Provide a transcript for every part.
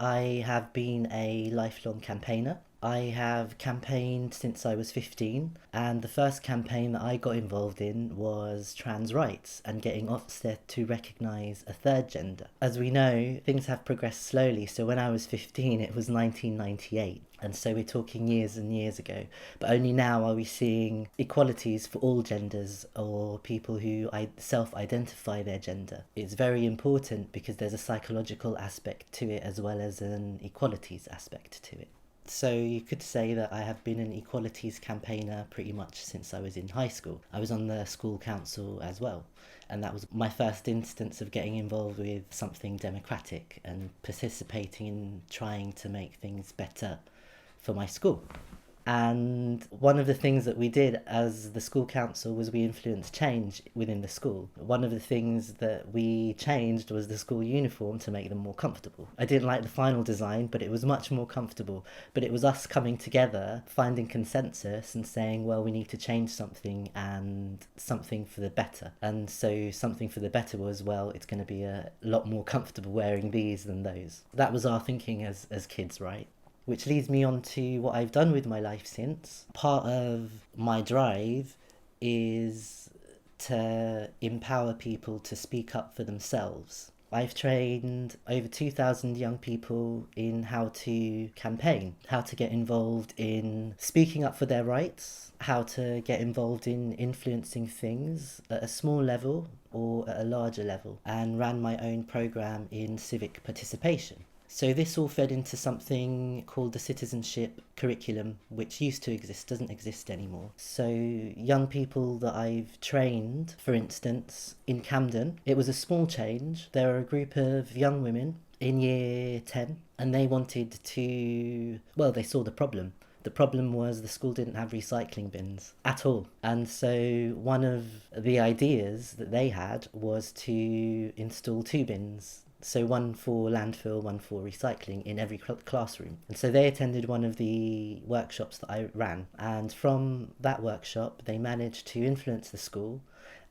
I have been a lifelong campaigner. I have campaigned since I was 15, and the first campaign that I got involved in was trans rights and getting Ofsted to recognise a third gender. As we know, things have progressed slowly, so when I was 15, it was 1998. And so we're talking years and years ago. But only now are we seeing equalities for all genders or people who self-identify their gender. It's very important because there's a psychological aspect to it as well as an equalities aspect to it. So you could say that I have been an equalities campaigner pretty much since I was in high school. I was on the school council as well, and that was my first instance of getting involved with something democratic and participating in trying to make things better for my school. And one of the things that we did as the school council was we influenced change within the school. One of the things that we changed was the school uniform to make them more comfortable. I didn't like the final design, but it was much more comfortable. But it was us coming together, finding consensus and saying, well, we need to change something and something for the better. And so something for the better was, well, it's going to be a lot more comfortable wearing these than those. That was our thinking as kids, right? Which leads me on to what I've done with my life since. Part of my drive is to empower people to speak up for themselves. I've trained over 2,000 young people in how to campaign, how to get involved in speaking up for their rights, how to get involved in influencing things at a small level or at a larger level, and ran my own program in civic participation. So this all fed into something called the citizenship curriculum, which used to exist, doesn't exist anymore. So young people that I've trained, for instance, in Camden, it was a small change. There were a group of young women in year 10, and they wanted to, well, they saw the problem. The problem was the school didn't have recycling bins at all. And so one of the ideas that they had was to install 2 bins. So one for landfill, one for recycling in every classroom. And so they attended one of the workshops that I ran. And from that workshop, they managed to influence the school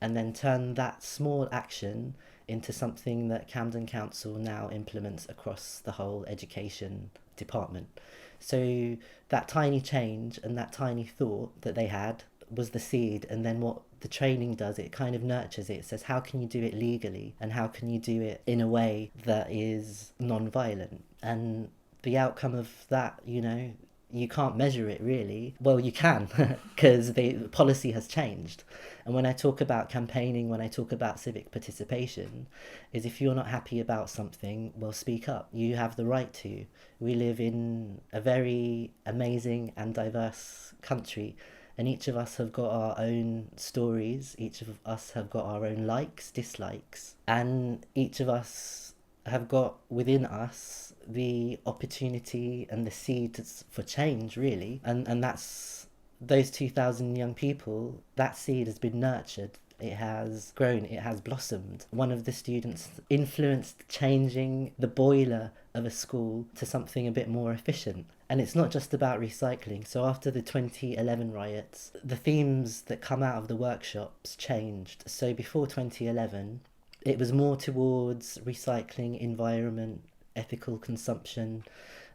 and then turn that small action into something that Camden Council now implements across the whole education department. So that tiny change and that tiny thought that they had was the seed, and then what the training does, it kind of nurtures it. It says, how can you do it legally and how can you do it in a way that is non-violent? And the outcome of that, you can't measure it really. Well, you can, because the policy has changed. And when I talk about campaigning, when I talk about civic participation, is if you're not happy about something, well, speak up. You have the right to. We live in a very amazing and diverse country, and each of us have got our own stories, each of us have got our own likes, dislikes, and each of us have got within us the opportunity and the seeds for change, really. And that's those 2,000 young people, that seed has been nurtured. It has grown, it has blossomed. One of the students influenced changing the boiler of a school to something a bit more efficient. And it's not just about recycling. So after the 2011 riots, the themes that come out of the workshops changed. So before 2011, it was more towards recycling, environment, ethical consumption,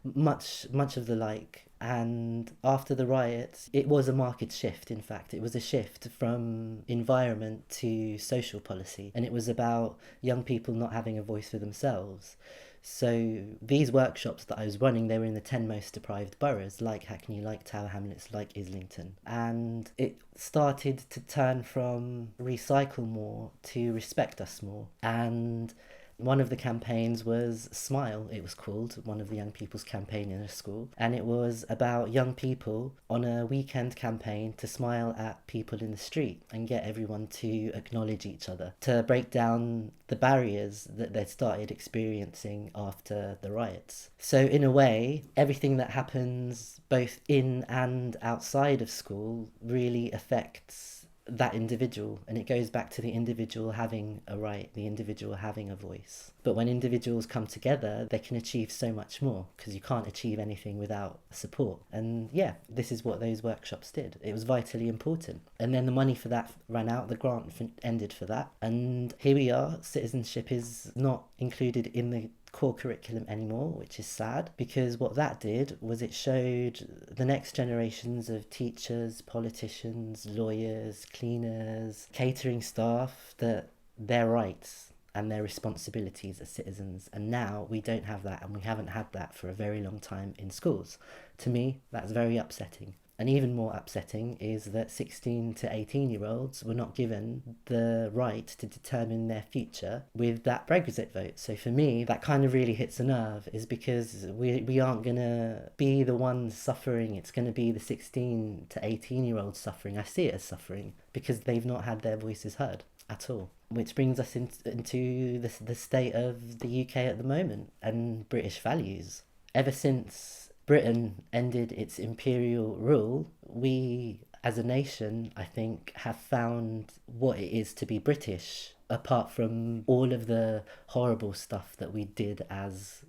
much of the like. And after the riots, it was a market shift. In fact, it was a shift from environment to social policy, and it was about young people not having a voice for themselves. So these workshops that I was running, they were in the 10 most deprived boroughs, like Hackney, like Tower Hamlets, like Islington. And it started to turn from recycle more to respect us more. And one of the campaigns was Smile, it was called, one of the young people's campaign in a school. And it was about young people on a weekend campaign to smile at people in the street and get everyone to acknowledge each other, to break down the barriers that they'd started experiencing after the riots. So in a way, everything that happens both in and outside of school really affects that individual, and it goes back to the individual having a right, the individual having a voice. But when individuals come together, they can achieve so much more, because you can't achieve anything without support. And yeah, this is what those workshops did. It was vitally important. And then the money for that ran out, the grant ended for that, and here we are. Citizenship is not included in the core curriculum anymore, which is sad, because what that did was it showed the next generations of teachers, politicians, lawyers, cleaners, catering staff that their rights and their responsibilities as citizens. And now we don't have that, and we haven't had that for a very long time in schools. To me, that's very upsetting. And even more upsetting is that 16 to 18-year-olds were not given the right to determine their future with that Brexit vote. So for me, that kind of really hits a nerve, is because we aren't going to be the ones suffering. It's going to be the 16 to 18-year-olds suffering. I see it as suffering because they've not had their voices heard at all. Which brings us into the state of the UK at the moment and British values. Ever since Britain ended its imperial rule, we as a nation, I think, have found what it is to be British, apart from all of the horrible stuff that we did as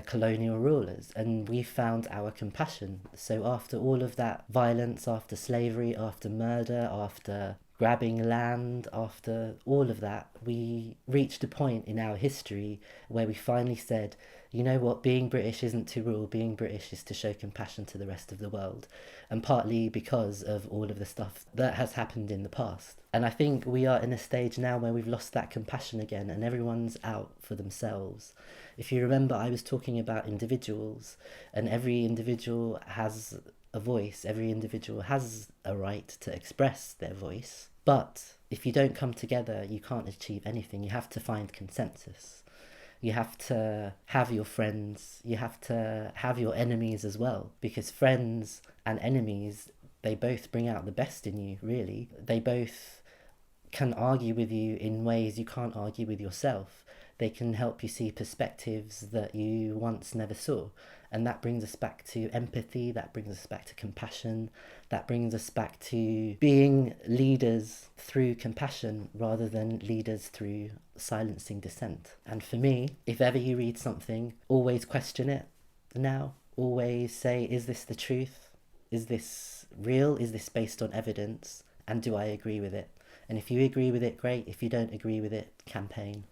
colonial rulers. And we found our compassion. So after all of that violence, after slavery, after murder, after grabbing land, after all of that, we reached a point in our history where we finally said, you know what, being British isn't to rule, being British is to show compassion to the rest of the world. And partly because of all of the stuff that has happened in the past. And I think we are in a stage now where we've lost that compassion again, and everyone's out for themselves. If you remember, I was talking about individuals, and every individual has a voice, every individual has a right to express their voice. But if you don't come together, you can't achieve anything. You have to find consensus. You have to have your friends, you have to have your enemies as well, because friends and enemies, they both bring out the best in you, really. They both can argue with you in ways you can't argue with yourself. They can help you see perspectives that you once never saw. And that brings us back to empathy, that brings us back to compassion, that brings us back to being leaders through compassion rather than leaders through silencing dissent. And for me, if ever you read something, always question it now. Always say, is this the truth? Is this real? Is this based on evidence? And do I agree with it? And if you agree with it, great. If you don't agree with it, campaign.